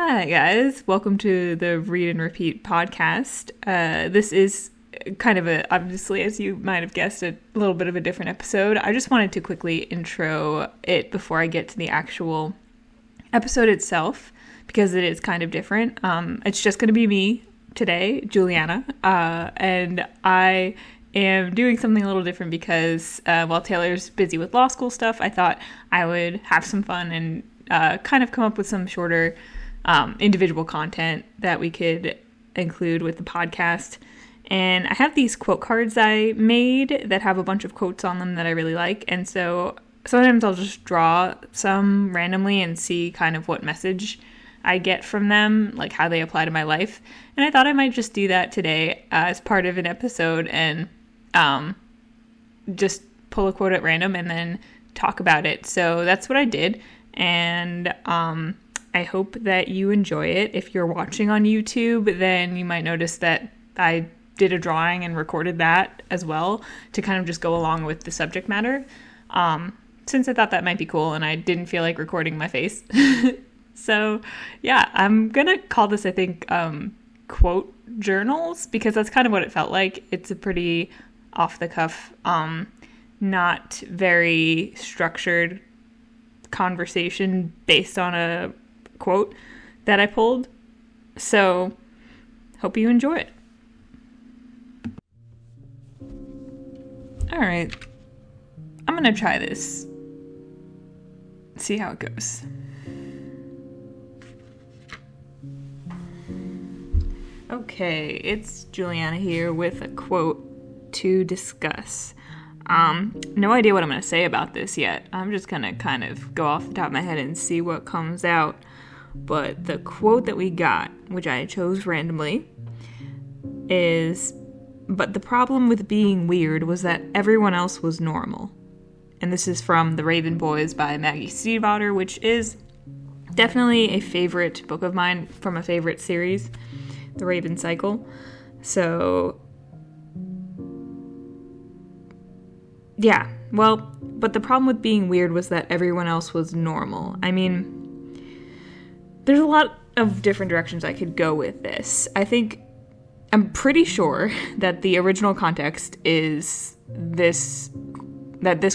Hi, guys. Welcome to the Read and Repeat podcast. This is kind of obviously, as you might have guessed, a little bit of a different episode. I just wanted to quickly intro it before I get to the actual episode itself, because it is kind of different. It's just going to be me today, Juliana, and I am doing something a little different because while Taylor's busy with law school stuff, I thought I would have some fun and kind of come up with some shorter individual content that we could include with the podcast. And I have these quote cards I made that have a bunch of quotes on them that I really like. And so sometimes I'll just draw some randomly and see kind of what message I get from them, like how they apply to my life. And I thought I might just do that today as part of an episode and just pull a quote at random and then talk about it. So that's what I did. And I hope that you enjoy it. If you're watching on YouTube, then you might notice that I did a drawing and recorded that as well to kind of just go along with the subject matter, since I thought that might be cool and I didn't feel like recording my face. So yeah, I'm gonna call this, I think, quote journals, because that's kind of what it felt like. It's a pretty off-the-cuff, not very structured conversation based on a quote that I pulled. So hope you enjoy it. All right, I'm gonna try this, see how it goes. Okay, it's Juliana here with a quote to discuss. No idea what I'm going to say about this yet. I'm just going to kind of go off the top of my head and see what comes out. But the quote that we got, which I chose randomly, is, "But the problem with being weird was that everyone else was normal." And this is from The Raven Boys by Maggie Stiefvater, which is definitely a favorite book of mine from a favorite series, The Raven Cycle. So yeah, well, but the problem with being weird was that everyone else was normal. I mean, there's a lot of different directions I could go with this. I'm pretty sure that the original context is this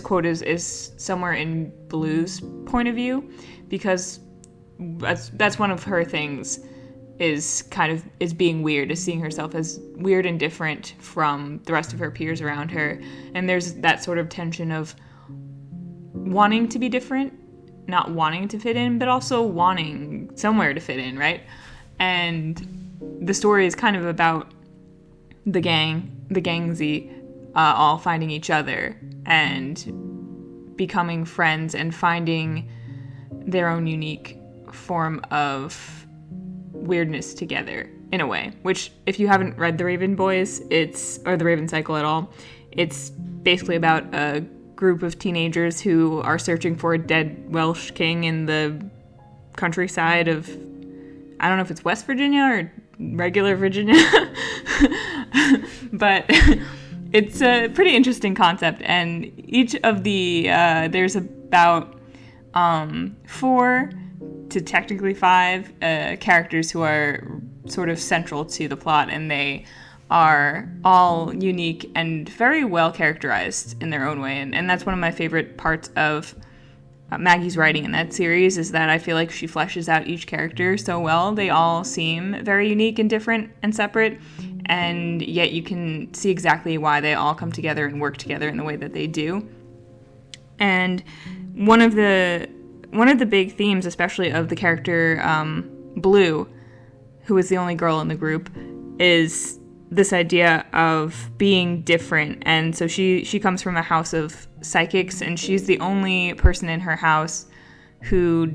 quote is somewhere in Blue's point of view, because that's one of her things is being weird, is seeing herself as weird and different from the rest of her peers around her. And there's that sort of tension of wanting to be different, not wanting to fit in, but also wanting somewhere to fit in, right? And the story is kind of about the gangsy, all finding each other and becoming friends and finding their own unique form of weirdness together in a way, which, if you haven't read The Raven Boys, or The Raven Cycle at all, it's basically about a group of teenagers who are searching for a dead Welsh king in the countryside of, I don't know if it's West Virginia or regular Virginia, but it's a pretty interesting concept. And each of the, there's about 4 to technically 5 characters who are sort of central to the plot, and they are all unique and very well characterized in their own way. And that's one of my favorite parts of Maggie's writing in that series, is that I feel like she fleshes out each character so well. They all seem very unique and different and separate, and yet you can see exactly why they all come together and work together in the way that they do. And one of the big themes, especially of the character Blue, who is the only girl in the group, is this idea of being different. And so she comes from a house of psychics, and she's the only person in her house who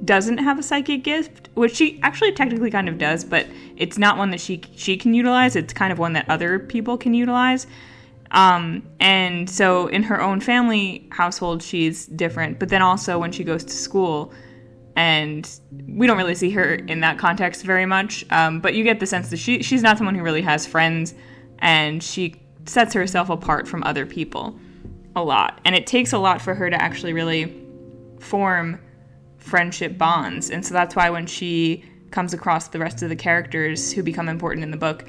doesn't have a psychic gift, which she actually technically kind of does, but it's not one that she can utilize. It's kind of one that other people can utilize. And so in her own family household, she's different. But then also when she goes to school, and we don't really see her in that context very much, but you get the sense that she's not someone who really has friends, and she sets herself apart from other people a lot. And it takes a lot for her to actually really form friendship bonds. And so that's why when she comes across the rest of the characters who become important in the book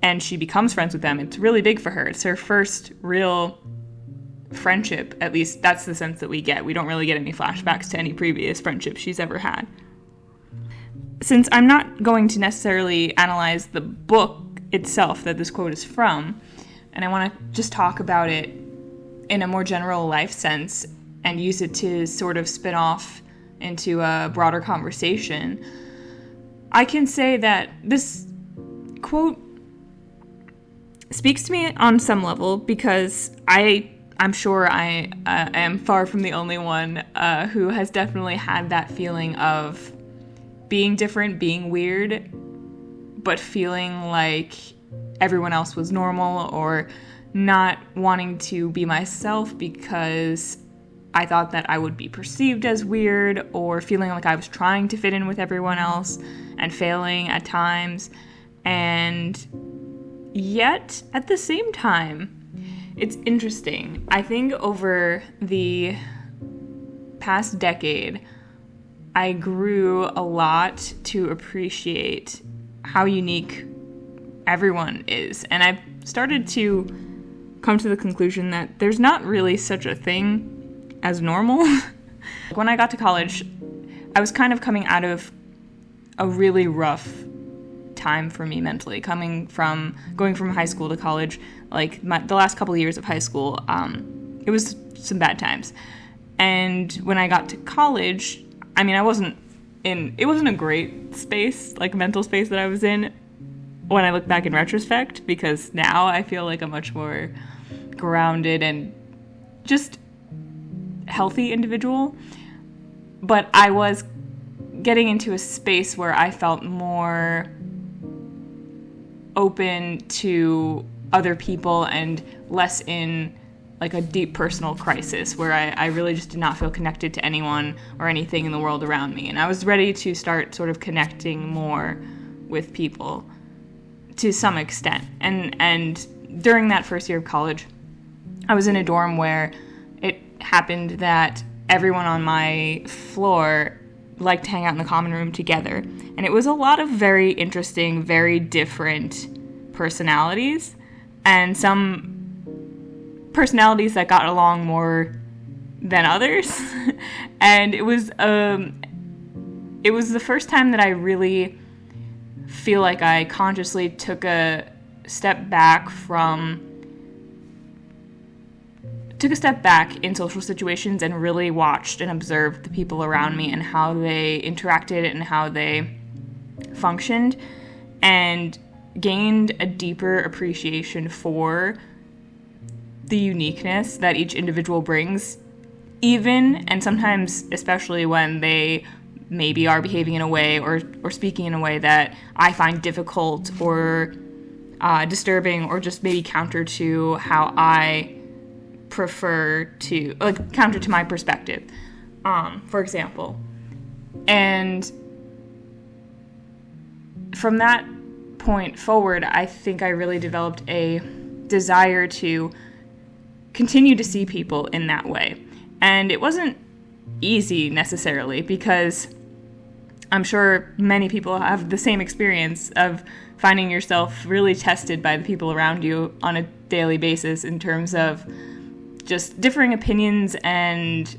and she becomes friends with them, it's really big for her. It's her first real friendship. At least that's the sense that we get. We don't really get any flashbacks to any previous friendships she's ever had. Since I'm not going to necessarily analyze the book itself that this quote is from, and I want to just talk about it in a more general life sense and use it to sort of spin off into a broader conversation, I can say that this quote speaks to me on some level because I'm sure I am far from the only one who has definitely had that feeling of being different, being weird, but feeling like everyone else was normal, or not wanting to be myself because I thought that I would be perceived as weird, or feeling like I was trying to fit in with everyone else and failing at times. And yet, at the same time, it's interesting. I think over the past decade, I grew a lot to appreciate how unique everyone is. And I've started to come to the conclusion that there's not really such a thing as normal. When I got to college, I was kind of coming out of a really rough time for me mentally, going from high school to college. Like the last couple of years of high school, it was some bad times. And when I got to college, I mean, it wasn't a great space, like mental space that I was in when I look back in retrospect, because now I feel like a much more grounded and just healthy individual. But I was getting into a space where I felt more open to other people and less in like a deep personal crisis where I really just did not feel connected to anyone or anything in the world around me. And I was ready to start sort of connecting more with people to some extent. And during that first year of college, I was in a dorm where it happened that everyone on my floor liked to hang out in the common room together. And it was a lot of very interesting, very different personalities, and some personalities that got along more than others. And it was the first time that I really feel like I consciously took a step back in social situations and really watched and observed the people around me and how they interacted and how they functioned, and gained a deeper appreciation for the uniqueness that each individual brings, even and sometimes especially when they maybe are behaving in a way or speaking in a way that I find difficult or disturbing, or just maybe counter to how I prefer to, like, counter to my perspective, for example. And from that point forward, I think I really developed a desire to continue to see people in that way. And it wasn't easy necessarily, because I'm sure many people have the same experience of finding yourself really tested by the people around you on a daily basis in terms of just differing opinions and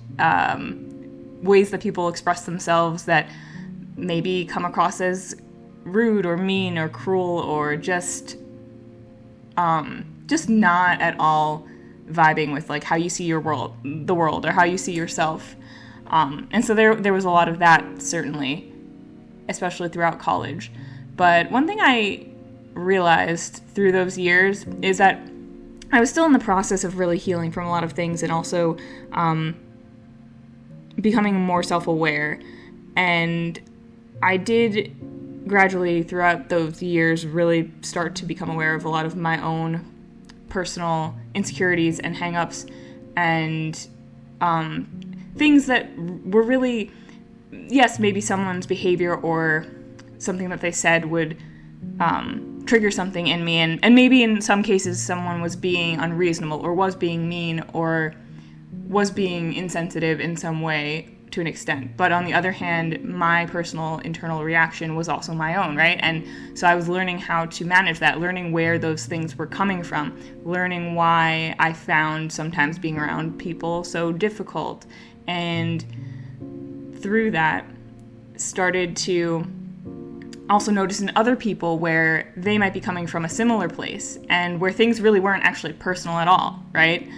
ways that people express themselves that maybe come across as rude or mean or cruel, or just not at all vibing with like how you see the world, or how you see yourself. And so there was a lot of that, certainly, especially throughout college. But one thing I realized through those years is that I was still in the process of really healing from a lot of things, and also becoming more self-aware. And I did gradually throughout those years really start to become aware of a lot of my own personal insecurities and hang-ups, and things that were really, yes, maybe someone's behavior or something that they said would trigger something in me, and maybe in some cases someone was being unreasonable or was being mean or was being insensitive in some way to an extent. But on the other hand, my personal internal reaction was also my own, right? And so I was learning how to manage that, learning where those things were coming from, learning why I found sometimes being around people so difficult. And through that, started to also notice in other people where they might be coming from a similar place and where things really weren't actually personal at all, right?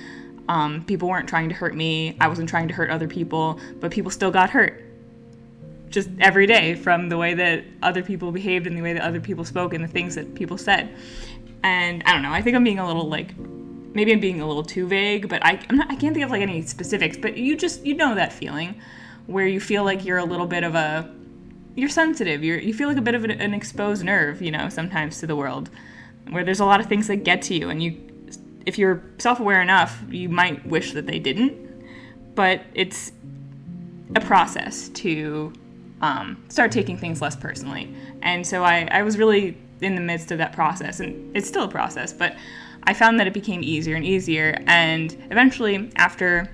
People weren't trying to hurt me. I wasn't trying to hurt other people, but people still got hurt just every day from the way that other people behaved and the way that other people spoke and the things that people said. And I don't know, I think I'm being a little maybe I'm being a little too vague, but I can't think of any specifics, but you know that feeling where you feel like you're a little bit of you're sensitive. You feel like a bit of an exposed nerve, sometimes to the world, where there's a lot of things that get to you, and if you're self-aware enough, you might wish that they didn't, but it's a process to start taking things less personally. And so I was really in the midst of that process, and it's still a process, but I found that it became easier and easier, and eventually, after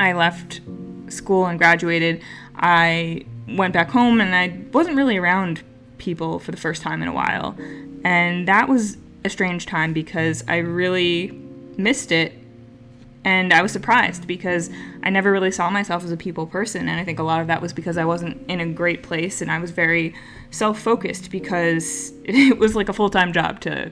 I left school and graduated, I went back home, and I wasn't really around people for the first time in a while, and that was a strange time because I really missed it, and I was surprised because I never really saw myself as a people person, and I think a lot of that was because I wasn't in a great place, and I was very self-focused because it was like a full-time job to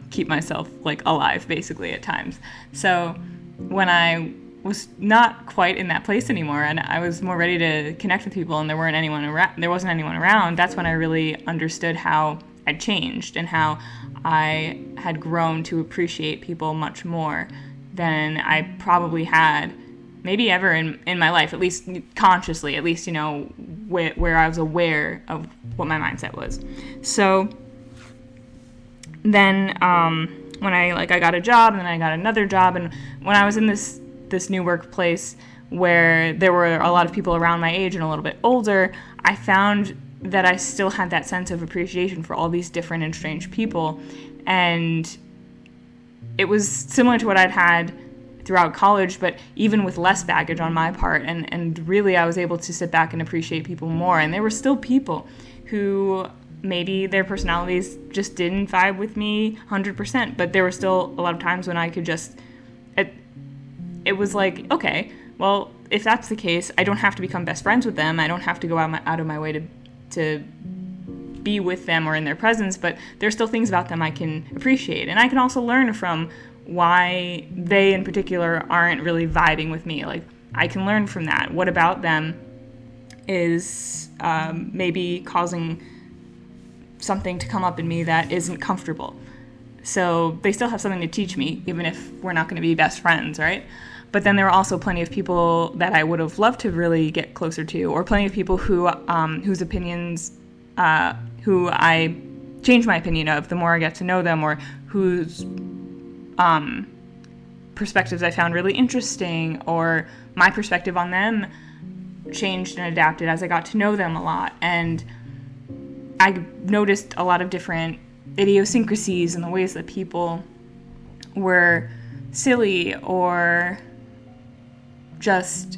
keep myself alive, basically, at times. So when I was not quite in that place anymore, and I was more ready to connect with people, and there wasn't anyone around, that's when I really understood how I'd changed and how I had grown to appreciate people much more than I probably had maybe ever in my life, at least consciously, at least, where I was aware of what my mindset was. So then when I got a job, and then I got another job, and when I was in this new workplace where there were a lot of people around my age and a little bit older, I found that I still had that sense of appreciation for all these different and strange people. And it was similar to what I'd had throughout college, but even with less baggage on my part. And really I was able to sit back and appreciate people more. And there were still people who maybe their personalities just didn't vibe with me 100%, but there were still a lot of times when I could just... It was like, okay, well, if that's the case, I don't have to become best friends with them. I don't have to go out of my way to be with them or in their presence, but there's still things about them I can appreciate. And I can also learn from why they in particular aren't really vibing with me. I can learn from that. What about them is maybe causing something to come up in me that isn't comfortable. So they still have something to teach me, even if we're not going to be best friends, right? But then there are also plenty of people that I would have loved to really get closer to, or plenty of people who whose opinions, who I change my opinion of the more I get to know them, or whose perspectives I found really interesting, or my perspective on them changed and adapted as I got to know them a lot. And I noticed a lot of different idiosyncrasies in the ways that people were silly, or just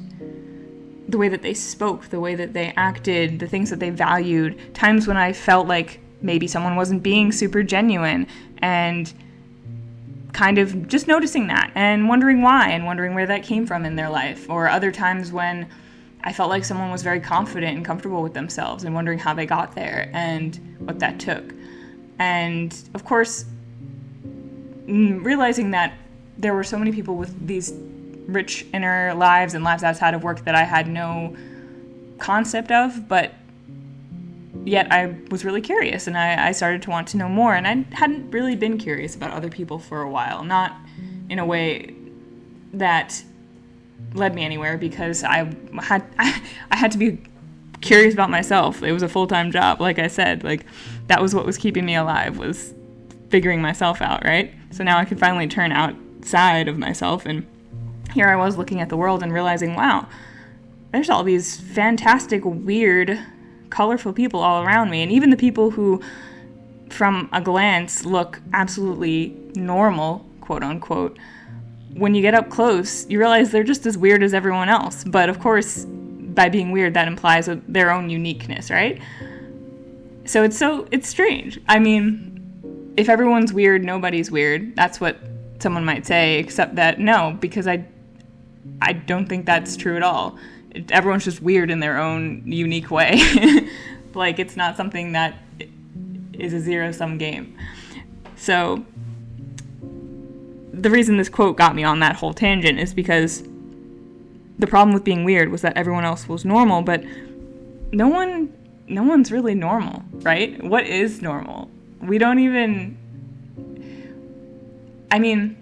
the way that they spoke, the way that they acted, the things that they valued, times when I felt like maybe someone wasn't being super genuine, and kind of just noticing that and wondering why and wondering where that came from in their life. Or other times when I felt like someone was very confident and comfortable with themselves and wondering how they got there and what that took. And of course, realizing that there were so many people with these rich inner lives and lives outside of work that I had no concept of, but yet I was really curious, and I started to want to know more. And I hadn't really been curious about other people for a while, not in a way that led me anywhere, because I had to be curious about myself. It was a full-time job, like I said. That was what was keeping me alive, was figuring myself out, right? So now I could finally turn outside of myself, and here I was looking at the world and realizing, wow, there's all these fantastic, weird, colorful people all around me. And even the people who, from a glance, look absolutely normal, quote unquote, when you get up close, you realize they're just as weird as everyone else. But of course, by being weird, that implies their own uniqueness, right? So it's strange. I mean, if everyone's weird, nobody's weird. That's what someone might say, except that no, because I don't think that's true at all. Everyone's just weird in their own unique way. Like, it's not something that is a zero-sum game. So the reason this quote got me on that whole tangent is because the problem with being weird was that everyone else was normal, but no one's really normal, right? What is normal? We don't even... I mean,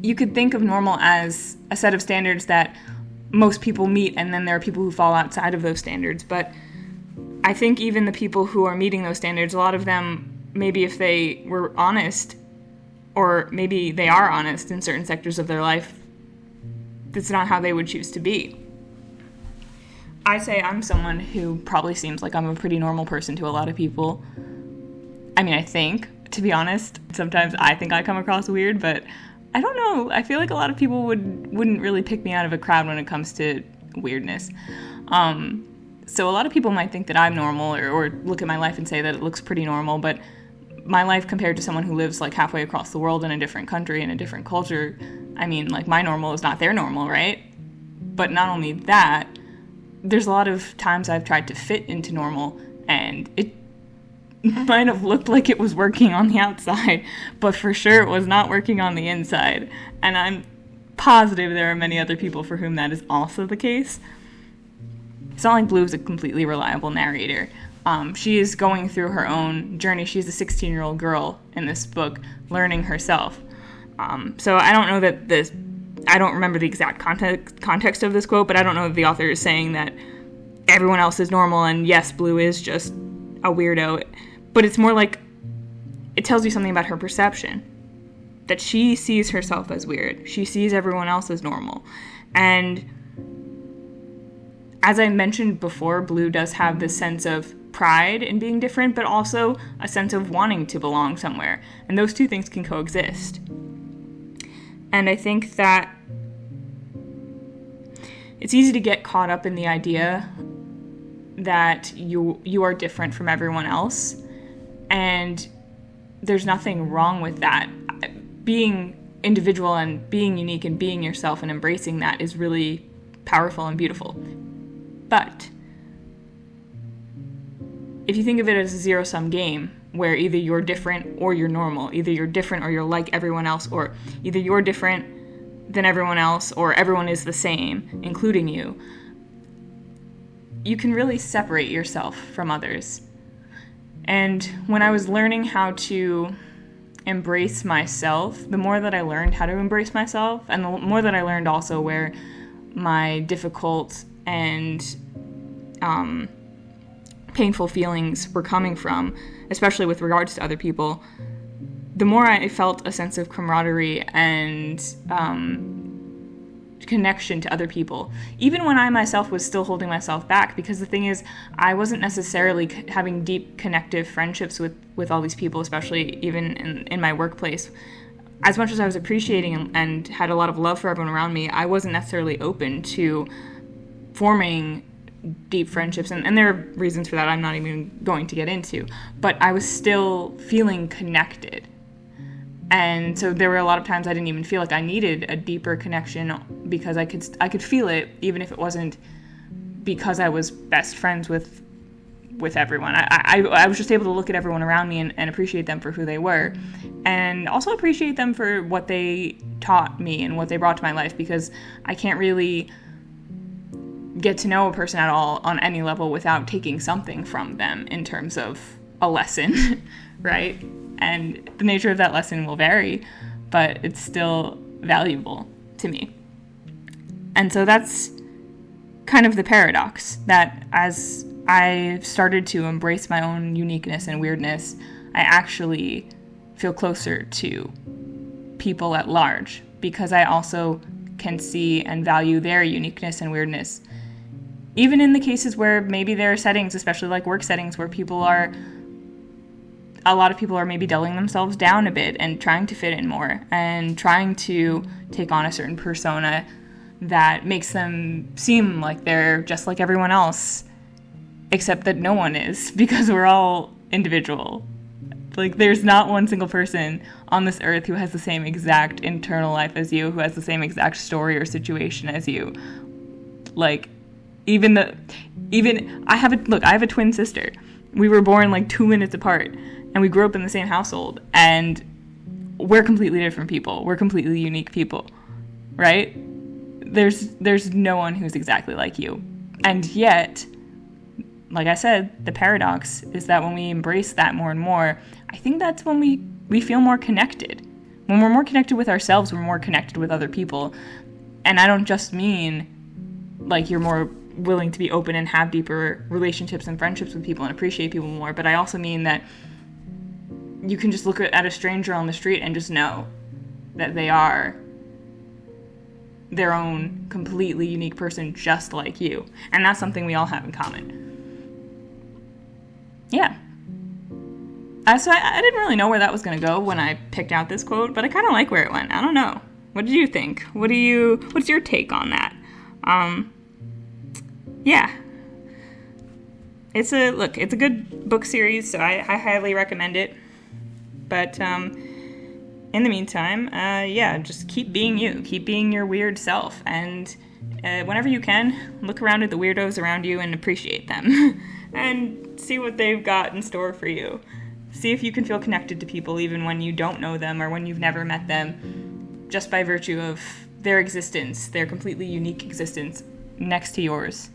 you could think of normal as a set of standards that most people meet, and then there are people who fall outside of those standards. But I think even the people who are meeting those standards, a lot of them, maybe if they were honest, or maybe they are honest in certain sectors of their life, that's not how they would choose to be. I say I'm someone who probably seems like I'm a pretty normal person to a lot of people. I mean, I think, to be honest, sometimes I think I come across weird, but I don't know. I feel like a lot of people wouldn't really pick me out of a crowd when it comes to weirdness. So a lot of people might think that I'm normal or look at my life and say that it looks pretty normal, but my life compared to someone who lives like halfway across the world in a different country, in a different culture, I mean, like, my normal is not their normal, right? But not only that, there's a lot of times I've tried to fit into normal, and it might have looked like it was working on the outside, but for sure it was not working on the inside. And I'm positive there are many other people for whom that is also the case. It's not like Blue is a completely reliable narrator. She is going through her own journey. She's a 16-year-old girl in this book, learning herself. So I don't know that I don't remember the exact context of this quote, but I don't know if the author is saying that everyone else is normal and yes, Blue is just a weirdo. But it's more like it tells you something about her perception, that she sees herself as weird. She sees everyone else as normal. And as I mentioned before, Blue does have this sense of pride in being different, but also a sense of wanting to belong somewhere. And those two things can coexist. And I think that it's easy to get caught up in the idea that you are different from everyone else. And there's nothing wrong with that. Being individual and being unique and being yourself and embracing that is really powerful and beautiful. But if you think of it as a zero-sum game, where either you're different or you're normal, either you're different or you're like everyone else, or either you're different than everyone else or everyone is the same, including you, you can really separate yourself from others. And when I was learning how to embrace myself, the more that I learned how to embrace myself, and the more that I learned also where my difficult and painful feelings were coming from, especially with regards to other people, the more I felt a sense of camaraderie and connection to other people, even when I myself was still holding myself back, because the thing is, I wasn't necessarily having deep connective friendships with all these people, especially even in my workplace. As much as I was appreciating and had a lot of love for everyone around me, I wasn't necessarily open to forming deep friendships, and there are reasons for that I'm not even going to get into, but I was still feeling connected. And so there were a lot of times I didn't even feel like I needed a deeper connection, because I could feel it, even if it wasn't because I was best friends with everyone. I was just able to look at everyone around me and appreciate them for who they were, and also appreciate them for what they taught me and what they brought to my life, because I can't really get to know a person at all on any level without taking something from them in terms of a lesson, right? And the nature of that lesson will vary, but it's still valuable to me. And so that's kind of the paradox, that as I started to embrace my own uniqueness and weirdness, I actually feel closer to people at large, because I also can see and value their uniqueness and weirdness. Even in the cases where maybe there are settings, especially like work settings, where a lot of people are maybe dulling themselves down a bit and trying to fit in more and trying to take on a certain persona that makes them seem like they're just like everyone else, except that no one is, because we're all individual. Like, there's not one single person on this earth who has the same exact internal life as you, who has the same exact story or situation as you. Like, I have a twin sister. We were born like 2 minutes apart, and we grew up in the same household, and we're completely different people. We're completely unique people, right? There's no one who's exactly like you. And yet, like I said, the paradox is that when we embrace that more and more, I think that's when we feel more connected. When we're more connected with ourselves, we're more connected with other people. And I don't just mean like you're more willing to be open and have deeper relationships and friendships with people and appreciate people more, but I also mean that you can just look at a stranger on the street and just know that they are their own completely unique person just like you. And that's something we all have in common. Yeah. So I didn't really know where that was going to go when I picked out this quote, but I kind of like where it went. I don't know. What did you think? What's your take on that? Yeah. It's a good book series, so I highly recommend it. But in the meantime, just keep being you. Keep being your weird self. And whenever you can, look around at the weirdos around you and appreciate them. And see what they've got in store for you. See if you can feel connected to people even when you don't know them or when you've never met them, just by virtue of their existence, their completely unique existence next to yours.